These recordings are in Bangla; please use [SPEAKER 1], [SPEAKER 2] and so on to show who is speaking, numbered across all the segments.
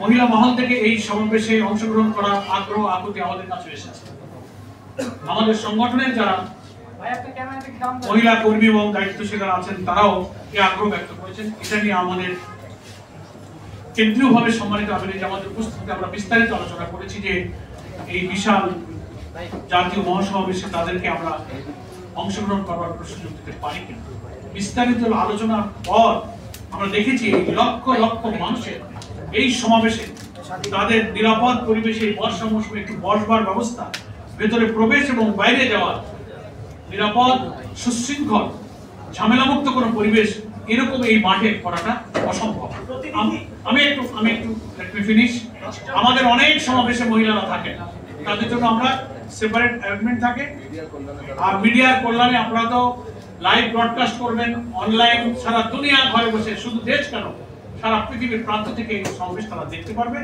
[SPEAKER 1] মহিলা মহল থেকে এই সমাবেশে অংশগ্রহণ করার আগ্রহ আকুতি আমাদের কাছে এসেছে। আমাদের সংগঠনের যারা মহিলা কর্মী এবং দায়িত্বশীলরা আছেন তারাও এই আগ্রহ ব্যক্ত করেছেন। এটা নিয়ে আমাদের কেন্দ্রীয়ভাবে সম্মানিত আমির জামাতের উপস্থিতিতে আমরা বিস্তারিত আলোচনা করেছি যে এই বিশাল জাতীয় মহাসমাবেশে তাদেরকে আমরা অংশগ্রহণ করার সুযোগ দিতে পারি কিনা। বিস্তারিত আলোচনার পর আমরা দেখেছি লক্ষ লক্ষ মানুষের এই সমাবেশে তাদের নিরাপদ পরিবেশে বর্ষা মৌসুমে একটু বসবার ব্যবস্থা, ভেতরে প্রবেশ এবং বাইরে যাওয়ার নিরাপদ সুশৃঙ্খল ঝামেলামুক্ত কোনো পরিবেশ এরকম এই মাঠে করাটা অসম্ভব। আমি একটু ফিনিশ। আমাদের অনেক সমাবেশে মহিলারা থাকেন, তাদের জন্য আমরা সেপারেট অ্যারেঞ্জমেন্ট থাকে। আর মিডিয়ার কল্যাণে আপনারা তো লাইভ ব্রডকাস্ট করবেন অনলাইন, সারা দুনিয়া ঘরে বসে, শুধু দেশ কেন সারা পৃথিবীর প্রান্ত থেকে এই সমাবেশ তারা দেখতে পারবে।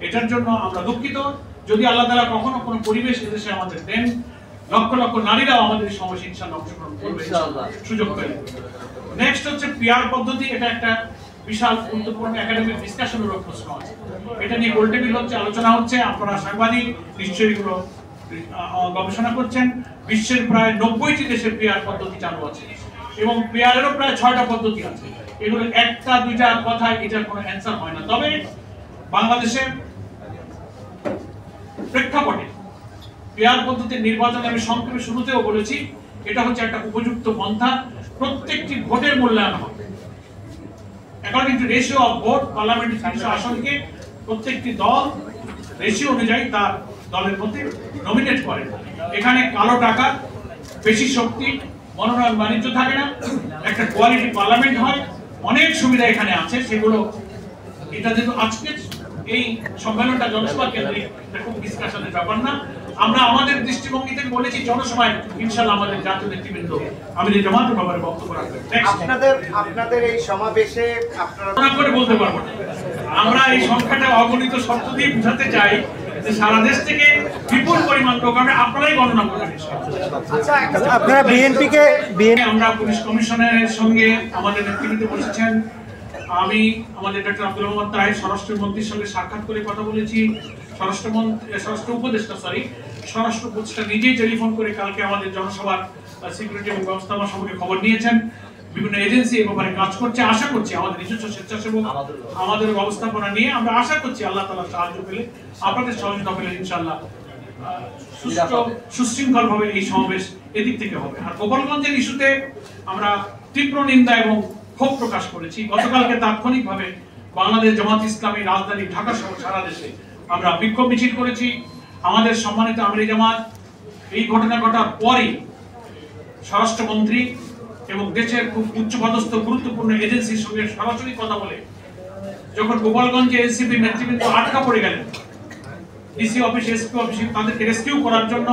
[SPEAKER 1] এটার জন্য আমরা দুঃখিত। যদি আল্লাহ তাআলা কখনো কোনো পরিবেশ এদেশে আমাদের দেন, লক্ষ লক্ষ নারীরাও আমাদের সমাবেশে ইনশাআল্লাহ অংশগ্রহণ করবে সুযোগ পেলে। নেক্সট হচ্ছে পিআর পদ্ধতি। এটা একটা বিশাল গুরুত্বপূর্ণ একাডেমিক ডিসকাশনের প্রশ্ন আছে। এটা নিয়ে গোলটেবিল হচ্ছে, আলোচনা হচ্ছে। আপনারা সাংবাদিক নিশ্চয়ই এগুলো গবেষণা করছেন। বিশ্বের প্রায় 90টি দেশে পিআর পদ্ধতি চালু আছে এবং পিআরেরও প্রায় 6টা পদ্ধতি আছে। এগুলো একটা দুইটা কথায় এটার কোনো অ্যান্সার হয় না। তবে বাংলাদেশের প্রেক্ষাপটে পিআর পদ্ধতির নির্বাচনে আমি সংক্ষেপে শুরুতেও বলেছি, এটা হচ্ছে একটা উপযুক্ত পন্থা। প্রত্যেকটি ভোটের মূল্যায়ন হবে according to ratio of vote. পার্লামেন্টের 300 আসনকে প্রত্যেকটি দল রেশিও অনুযায়ী তার দলের মধ্যে নমিনেট করে। এখানে কালো টাকা, বেশি শক্তি, মনোনয়ন বাণিজ্য থাকে না, একটা কোয়ালিটি পার্লামেন্ট হয়, অনেক সুবিধা এখানে আছে। সেগুলো এটা যেহেতু আজকে এই সম্মেলনটা জনসভা কেন্দ্রিক, খুব ডিসকাশনের ব্যাপার না। আমরা আমাদের দৃষ্টিভঙ্গি থেকে বলেছি জনসভায় ইনশাআল্লাহ আমাদের জাতীয় নেতৃবৃন্দ আমির জামাতের ব্যাপারে বক্তব্য রাখবেন।
[SPEAKER 2] আপনাদের এই সমাবেশে আপনারা
[SPEAKER 1] করে বলতে পারবো না। আমরা এই সংখ্যাটা অগণিত শব্দ দিয়ে বোঝাতে চাই যে সারা দেশ থেকে বিপুল পরিমাণ লোক, আপনারাই গণনা করবেন।
[SPEAKER 2] আপনারা বিএনপিকে
[SPEAKER 1] আমরা পুলিশ কমিশনের সঙ্গে আমাদের নেতৃবৃন্দ বসেছেন। আমি আমাদের ডক্টর আব্দুল মোহাম্মদ তাহের স্বরাষ্ট্রমন্ত্রীর সঙ্গে সাক্ষাৎ করে কথা বলেছি। স্বরাষ্ট্র উপদেষ্টা নিজেই টেলিফোন করে কালকে আমাদের জনসভার সিকিউরিটি এবং ব্যবস্থাপনা সম্পর্কে খবর নিয়েছেন। বিভিন্ন এজেন্সি এ ব্যাপারে কাজ করছে। আশা করছি আমাদের নিজস্ব স্বেচ্ছাসেবক আমাদের ব্যবস্থাপনা নিয়ে আমরা আশা করছি আল্লাহ তাআলার সাহায্য পেলে, আপনাদের সহযোগিতা পেলে ইনশাআল্লাহ সুশৃঙ্খল ভাবে এই সমাবেশ এদিক থেকে হবে। আর গোপালগঞ্জের ইস্যুতে আমরা তীব্র নিন্দা এবং ক্ষোভ প্রকাশ করেছি। গতকালকে তাৎক্ষণিকভাবে বাংলাদেশ জামাত ইসলামী রাজধানী ঢাকা সহ সারা দেশে আমরা বিক্ষোভ মিছিল করেছি। আমাদের সম্মানিত আমির জামাত এই ঘটনা ঘটার পরই স্বরাষ্ট্রমন্ত্রী এবং দেশের খুব উচ্চপদস্থ গুরুত্বপূর্ণ এজেন্সির সঙ্গে সরাসরি কথা বলে যখন গোপালগঞ্জে এনসিপি নেতৃবৃন্দ আটকা পড়ে গেলেন ডিসি অফিস, এসপি অফিসে, তাদেরকে রেস্কিউ করার জন্য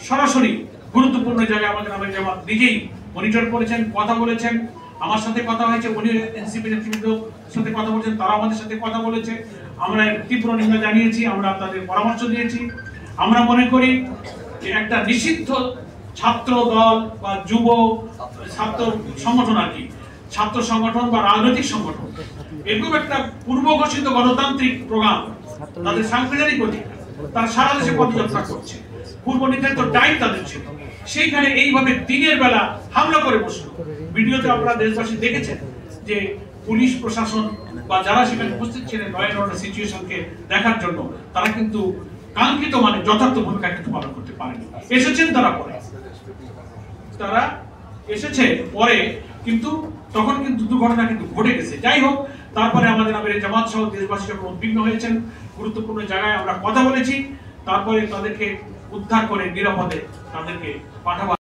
[SPEAKER 1] সরাসরি গুরুত্বপূর্ণ জায়গায় আমাদের আমির জামাত নিজেই মনিটর করেছেন, কথা বলেছেন। আমার সাথে কথা হয়েছে, উনি এনসিপি নেতৃবৃন্দের সাথে কথা বলেছেন, তারা আমাদের সাথে কথা বলেছে। আমরা তীব্র নিন্দা জানিয়েছি, আমরা তাদের পরামর্শ দিয়েছি। আমরা মনে করি যে একটা নিষিদ্ধ ছাত্র দল বা যুব ছাত্র সংগঠন, আর কি ছাত্র সংগঠন বা রাজনৈতিক সংগঠন, এরকম একটা পূর্ব ঘোষিত গণতান্ত্রিক প্রোগ্রাম, তাদের সাংবিধানিক অধিকার, তারা সারা দেশে পদযাত্রা করছে, পূর্ব নির্ধারিত টাইম তাদের ছিল, সেইখানে এইভাবে দিনের বেলা হামলা করে বসলো। ভিডিওতে আপনারা দেশবাসী দেখেছেন যে পুলিশ প্রশাসন বা যারা সেখানে উপস্থিত ছিলেন ল অ্যান্ড অর্ডার সিচুয়েশনকে দেখার জন্য, তারা কিন্তু কাঙ্ক্ষিত মানে যথার্থ ভূমিকা কিন্তু পালন করতে পারেনি। এসেছেন তারা এসেছে পরে, কিন্তু তখন কিন্তু দুর্ঘটনা কিন্তু ঘটে গেছে। যাই হোক, তারপরে আমাদের আমির জামাত সহ দেশবাসী যখন উদ্বিগ্ন হয়েছেন, গুরুত্বপূর্ণ জায়গায় আমরা কথা বলেছি, তারপরে তাদেরকে উদ্ধার করে নিরাপদে তাদেরকে পাঠাবার